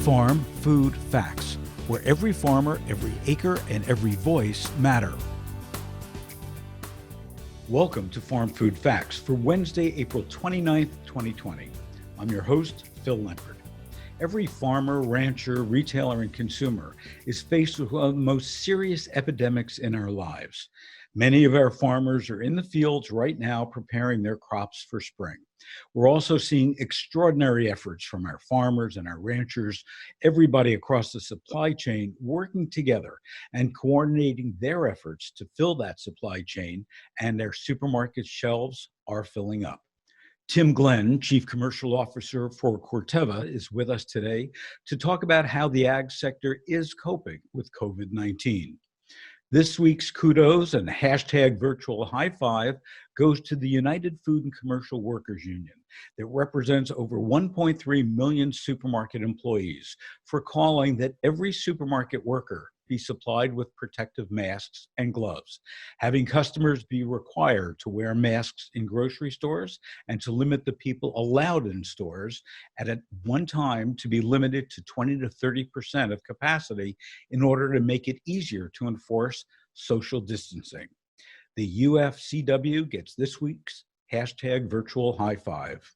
Farm Food Facts, where every farmer, every acre, and every voice matter. Welcome to Farm Food Facts for Wednesday, April 29th, 2020. I'm your host, Phil Lempert. Every farmer, rancher, retailer, and consumer is faced with one of the most serious epidemics in our lives. Many of our farmers are in the fields right now preparing their crops for spring. We're also seeing extraordinary efforts from our farmers and our ranchers, everybody across the supply chain working together and coordinating their efforts to fill that supply chain, and their supermarket shelves are filling up. Tim Glenn, Chief Commercial Officer for Corteva, is with us today to talk about how the ag sector is coping with COVID-19. This week's kudos and hashtag virtual high five goes to the United Food and Commercial Workers Union that represents over 1.3 million supermarket employees for calling that every supermarket worker be supplied with protective masks and gloves, having customers be required to wear masks in grocery stores and to limit the people allowed in stores at one time to be limited to 20 to 30% of capacity in order to make it easier to enforce social distancing. The UFCW gets this week's hashtag virtual high five.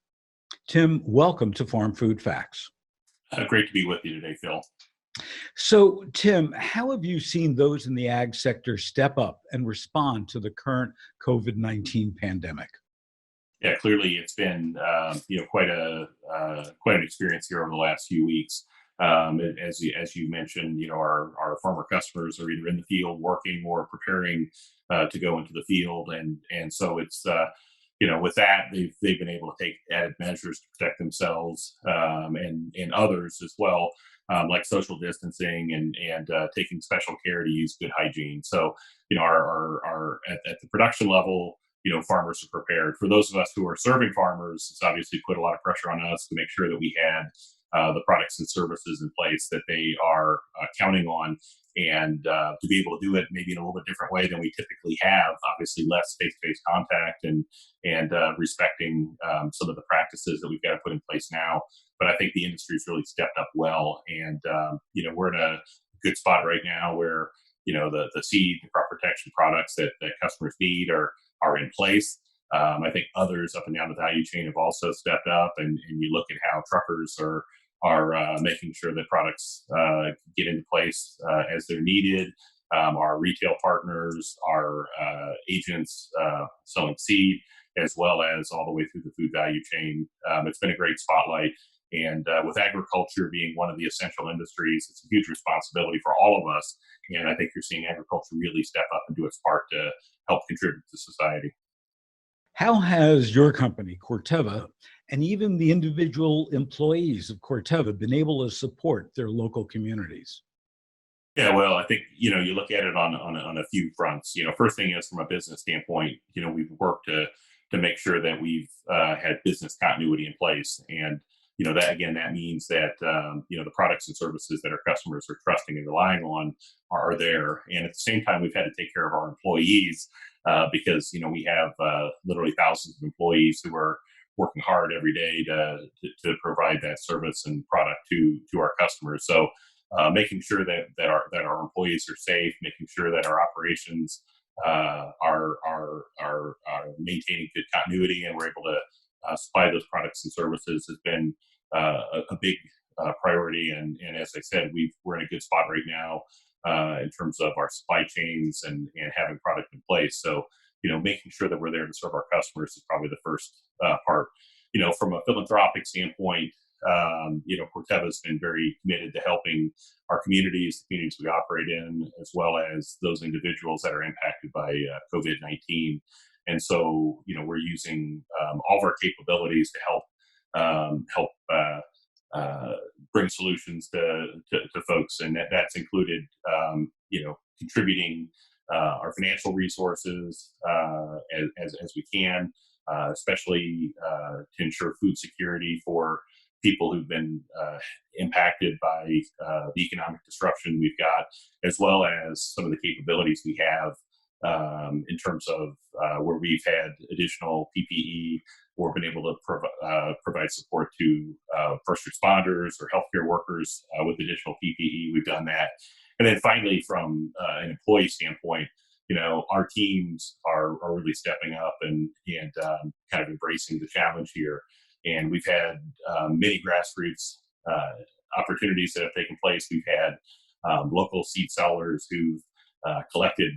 Tim, welcome to Farm Food Facts. Great to be with you today, Phil. So, Tim, how have you seen those in the ag sector step up and respond to the current COVID-19 pandemic? Yeah, clearly it's been quite an experience here over the last few weeks. As you mentioned, our farmer customers are either in the field working or preparing to go into the field, and so it's with that they've been able to take added measures to protect themselves and others as well. Like social distancing and taking special care to use good hygiene. So, our at the production level, farmers are prepared. For those of us who are serving farmers, it's obviously put a lot of pressure on us to make sure that we had the products and services in place that they are counting on, and to be able to do it maybe in a little bit different way than we typically have. Obviously, less face-to-face contact and respecting some of the practices that we've got to put in place now. But I think the industry's really stepped up well, and we're in a good spot right now where the seed and crop protection products that customers need are in place. I think others up and down the value chain have also stepped up, and you look at how truckers are making sure that products get into place as they're needed. Our retail partners, our agents selling seed, as well as all the way through the food value chain. It's been a great spotlight. And with agriculture being one of the essential industries, it's a huge responsibility for all of us. And I think you're seeing agriculture really step up and do its part to help contribute to society. How has your company, Corteva, and even the individual employees of Corteva been able to support their local communities? Yeah, well, I think you look at it on a few fronts. First thing is from a business standpoint, we've worked to make sure that we've had business continuity in place, and that means that the products and services that our customers are trusting and relying on are there. And at the same time, we've had to take care of our employees because we have literally thousands of employees who are working hard every day to provide that service and product to our customers. So making sure that our employees are safe, making sure that our operations are maintaining good continuity, and we're able to supply those products and services has been a big priority. And as I said, we're in a good spot right now in terms of our supply chains and having product in place. So, making sure that we're there to serve our customers is probably the first part. From a philanthropic standpoint, Corteva has been very committed to helping our communities, the communities we operate in, as well as those individuals that are impacted by COVID-19. And so, we're using all of our capabilities to help bring solutions to folks, and that's included, contributing our financial resources as we can, especially to ensure food security for people who've been impacted by the economic disruption we've got, as well as some of the capabilities we have in terms of where we've had additional PPE or been able to provide support to first responders or healthcare workers with additional PPE. We've done that. And then finally, from an employee standpoint, our teams are really stepping up and kind of embracing the challenge here. And we've had many grassroots opportunities that have taken place. We've had local seed sellers who've collected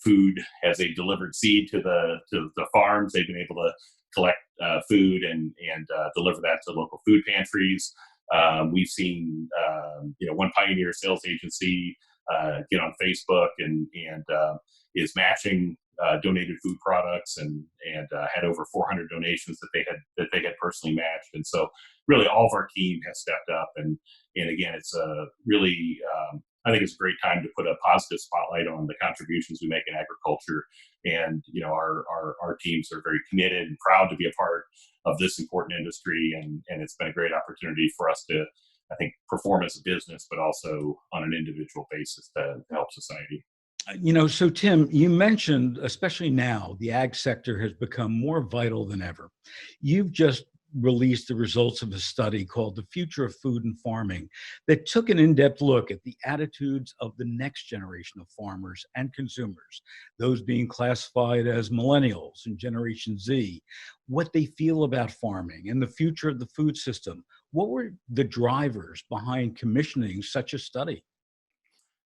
food as they delivered seed to the farms. They've been able to collect food and deliver that to local food pantries. We've seen one pioneer sales agency get on Facebook and is matching donated food products and had over 400 donations that they had personally matched. And so really all of our team has stepped up and again, it's really I think it's a great time to put a positive spotlight on the contributions we make in agriculture. And our teams are very committed and proud to be a part of this important industry. And it's been a great opportunity for us to, I think, perform as a business, but also on an individual basis to help society. So Tim, you mentioned, especially now, the ag sector has become more vital than ever. You've just released the results of a study called The Future of Food and Farming that took an in-depth look at the attitudes of the next generation of farmers and consumers, those being classified as Millennials and Generation Z, what they feel about farming and the future of the food system. What were the drivers behind commissioning such a study?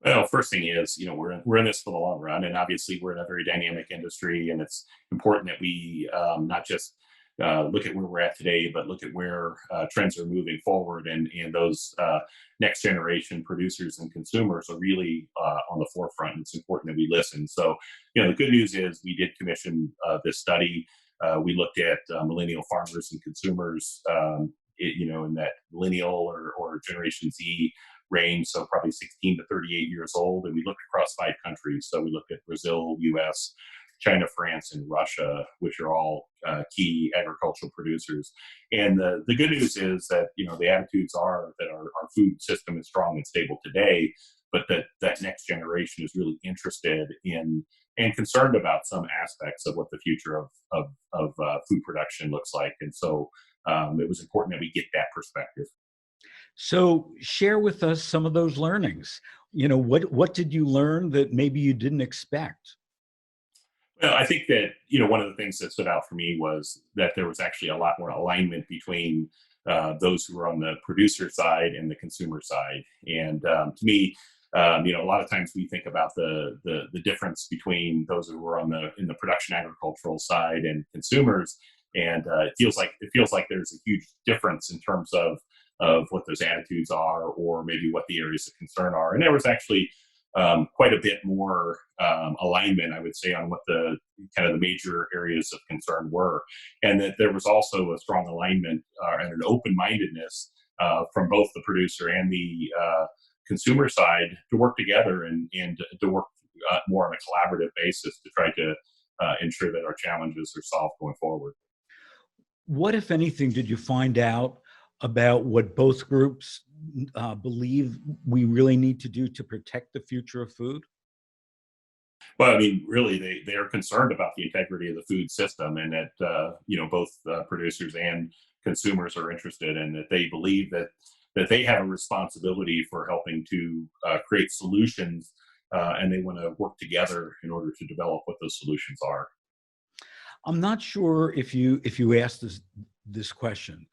Well, first thing is, we're in this for the long run, and obviously we're in a very dynamic industry, and it's important that we not just look at where we're at today, but look at where trends are moving forward, and those next generation producers and consumers are really on the forefront. It's important that we listen. So, the good news is we did commission this study. We looked at millennial farmers and consumers, in that millennial or Generation Z range, so probably 16 to 38 years old. And we looked across 5 countries. So we looked at Brazil, US, China, France, and Russia, which are all key agricultural producers. And the good news is that, the attitudes are that our food system is strong and stable today, but that next generation is really interested in and concerned about some aspects of what the future of food production looks like. And so it was important that we get that perspective. So share with us some of those learnings. What did you learn that maybe you didn't expect? Well, I think that, one of the things that stood out for me was that there was actually a lot more alignment between those who were on the producer side and the consumer side. And to me, a lot of times we think about the difference between those who were in the production agricultural side and consumers, and it feels like there's a huge difference in terms of what those attitudes are, or maybe what the areas of concern are. And there was actually quite a bit more alignment, I would say, on what the kind of the major areas of concern were, and that there was also a strong alignment and an open-mindedness from both the producer and the consumer side to work together and to work more on a collaborative basis to try to ensure that our challenges are solved going forward. What, if anything, did you find out about what both groups believe we really need to do to protect the future of food? Well, I mean, really, they are concerned about the integrity of the food system, and that both producers and consumers are interested, and that they believe that they have a responsibility for helping to create solutions, and they want to work together in order to develop what those solutions are. I'm not sure if you asked this question,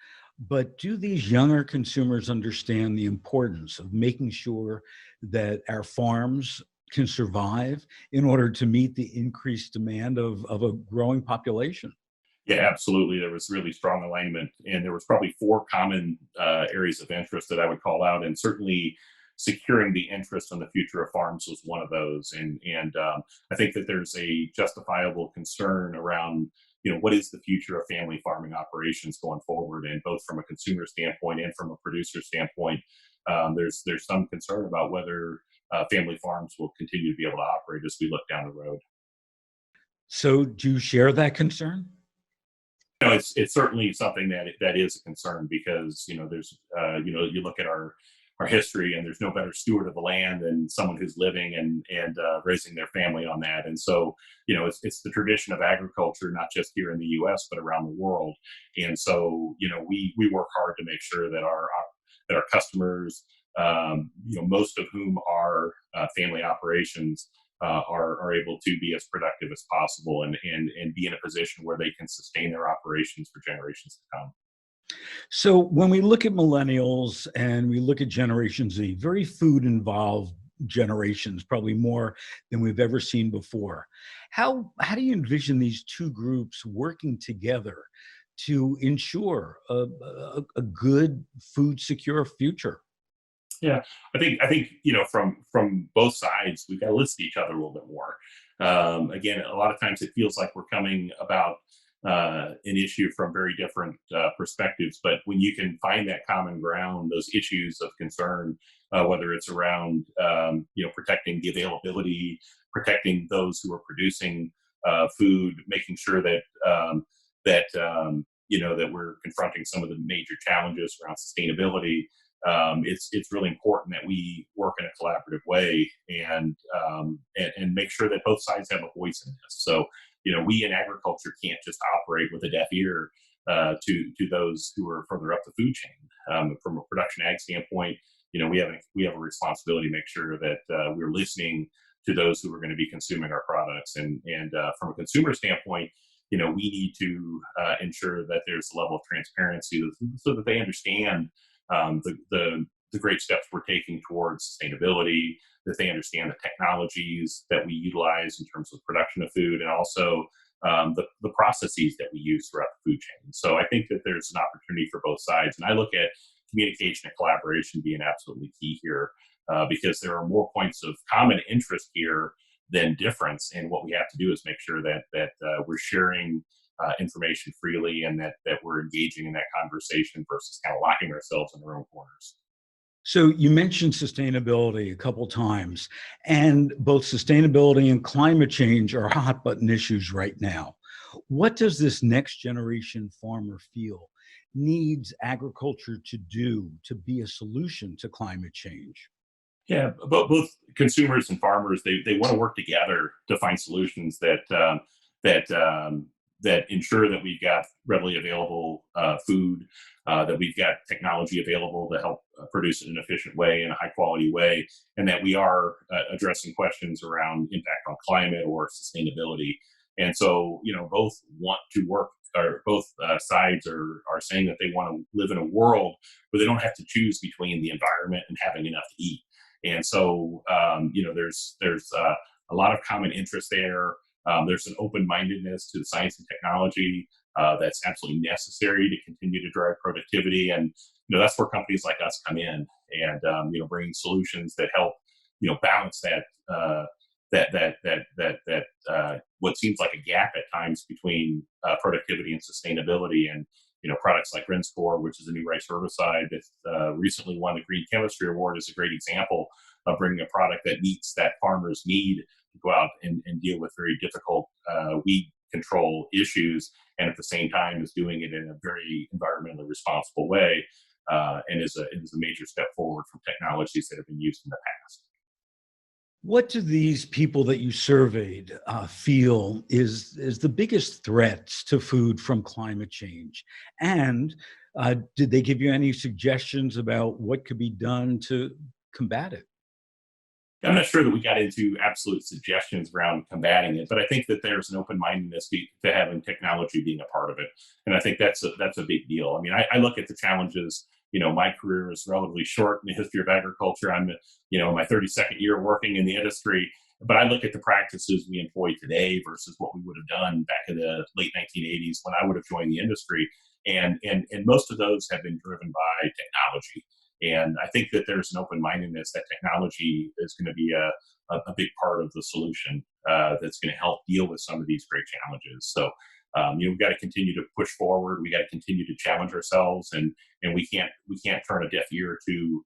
but do these younger consumers understand the importance of making sure that our farms can survive in order to meet the increased demand of a growing population? Yeah, absolutely. There was really strong alignment, and there was probably 4 common areas of interest that I would call out, and certainly securing the interest on the future of farms was one of those. And I think that there's a justifiable concern around, what is the future of family farming operations going forward, and both from a consumer standpoint and from a producer standpoint, there's some concern about whether family farms will continue to be able to operate as we look down the road. So do you share that concern? No, it's certainly something that is a concern, because there's you look at our our history, and there's no better steward of the land than someone who's living and raising their family on that. And so, it's the tradition of agriculture, not just here in the U.S. but around the world. And so, we work hard to make sure that our customers, most of whom are family operations, are able to be as productive as possible and be in a position where they can sustain their operations for generations to come. So when we look at millennials and we look at Generation Z, very food involved generations, probably more than we've ever seen before. How do you envision these two groups working together to ensure a good food secure future? Yeah, I think from both sides, we've got to listen to each other a little bit more. Again, a lot of times it feels like we're coming about an issue from very different perspectives. But when you can find that common ground, those issues of concern, whether it's around protecting the availability, protecting those who are producing food, making sure that we're confronting some of the major challenges around sustainability. It's really important that we work in a collaborative way and make sure that both sides have a voice in this. So, we in agriculture can't just operate with a deaf ear to those who are further up the food chain. From a production ag standpoint, we have a responsibility to make sure that we're listening to those who are going to be consuming our products. And from a consumer standpoint, we need to ensure that there's a level of transparency so that they understand the great steps we're taking towards sustainability, that they understand the technologies that we utilize in terms of production of food, and also the processes that we use throughout the food chain. So I think that there's an opportunity for both sides. And I look at communication and collaboration being absolutely key here because there are more points of common interest here than difference. And what we have to do is make sure that we're sharing information freely and that we're engaging in that conversation versus kind of locking ourselves in our own corners. So you mentioned sustainability a couple times, and both sustainability and climate change are hot button issues right now. What does this next generation farmer feel needs agriculture to do to be a solution to climate change? Yeah, both consumers and farmers, they want to work together to find solutions that that ensure that we've got readily available food, that we've got technology available to help produce it in an efficient way, in a high quality way, and that we are addressing questions around impact on climate or sustainability. And so, both want to work, or both sides are saying that they want to live in a world where they don't have to choose between the environment and having enough to eat. And so, there's a lot of common interest there. There's an open mindedness to the science and technology that's absolutely necessary to continue to drive productivity. And that's where companies like us come in and bringing solutions that help balance that what seems like a gap at times between productivity and sustainability. And products like Rinskor, which is a new rice herbicide that recently won the Green Chemistry Award, is a great example of bringing a product that meets that farmer's need to go out and deal with very difficult weed control issues, and at the same time is doing it in a very environmentally responsible way, and is a major step forward from technologies that have been used in the past. What do these people that you surveyed feel is the biggest threats to food from climate change? And did they give you any suggestions about what could be done to combat it? I'm not sure that we got into absolute suggestions around combating it, but I think that there's an open-mindedness to having technology being a part of it, and I think that's a big deal. I mean, I look at the challenges. My career is relatively short in the history of agriculture. I'm, my 32nd year working in the industry, but I look at the practices we employ today versus what we would have done back in the late 1980s when I would have joined the industry, and most of those have been driven by technology. And I think that there's an open mindedness that technology is going to be a big part of the solution that's going to help deal with some of these great challenges. So, we've got to continue to push forward. We got to continue to challenge ourselves, and we can't turn a deaf ear to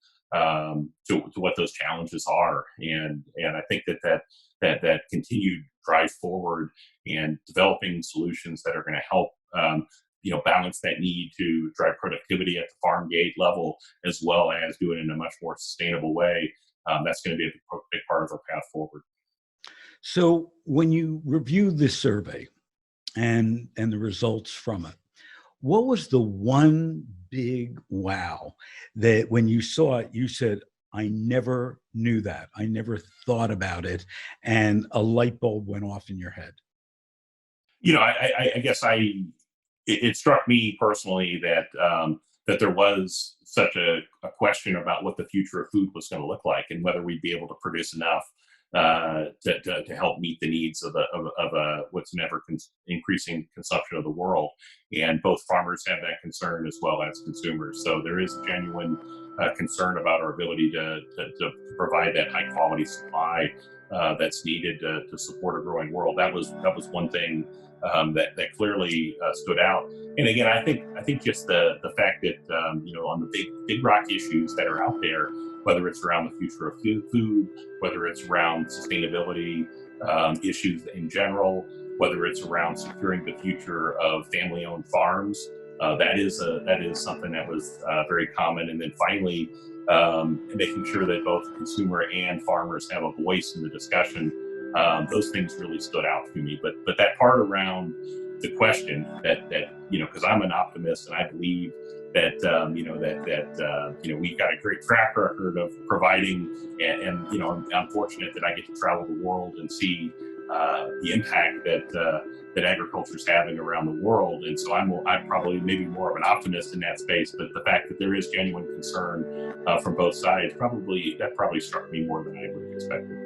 what those challenges are. And I think that continued drive forward and developing solutions that are going to help balance that need to drive productivity at the farm gate level, as well as do it in a much more sustainable way. That's going to be a big part of our path forward. So when you review this survey and the results from it, what was the one big wow that when you saw it, you said, I never knew that. I never thought about it. And a light bulb went off in your head. I guess it struck me personally that there was such a question about what the future of food was going to look like and whether we'd be able to produce enough to help meet the needs of what's an ever increasing consumption of the world. And both farmers have that concern as well as consumers. So there is a genuine concern about our ability to provide that high quality supply that's needed to support a growing world. That was one thing that clearly stood out. And again, I think just the fact that on the big rock issues that are out there, whether it's around the future of food, whether it's around sustainability issues in general, whether it's around securing the future of family-owned farms, that is something that was very common. And then finally, making sure that both consumer and farmers have a voice in the discussion. Those things really stood out to me. But that part around the question that because I'm an optimist and I believe that we've got a great track record of providing, and I'm fortunate that I get to travel the world and see the impact that agriculture is having around the world. And so I'm probably maybe more of an optimist in that space. But the fact that there is genuine concern from both sides probably struck me more than I would have expected.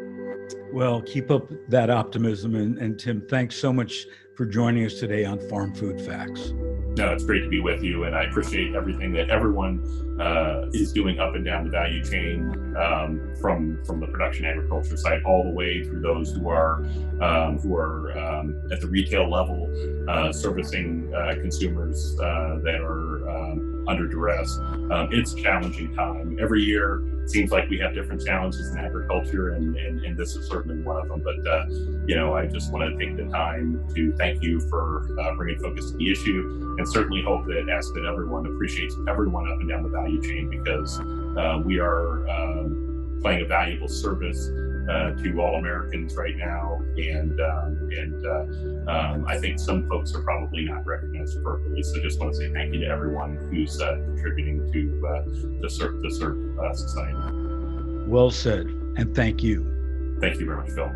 Well, keep up that optimism. And Tim, thanks so much for joining us today on Farm Food Facts. No, it's great to be with you, and I appreciate everything that everyone is doing up and down the value chain, from the production agriculture side all the way through those who are at the retail level, servicing consumers that are under duress. It's a challenging time. Every year, it seems like we have different challenges in agriculture, and this is certainly one of them. But I just want to take the time to thank you for bringing focus to the issue, and certainly hope that everyone appreciates everyone up and down the value chain, because we are playing a valuable service to all Americans right now, and I think some folks are probably not recognized appropriately. So just want to say thank you to everyone who's contributing to serve society. Well said, and thank you. Thank you very much, Phil.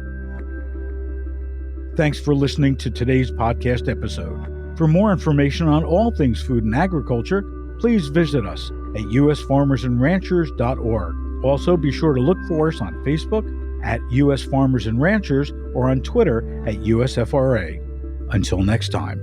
Thanks for listening to today's podcast episode. For more information on all things food and agriculture, please visit us at usfarmersandranchers.org. Also, be sure to look for us on Facebook at US Farmers and Ranchers or on Twitter at USFRA. Until next time.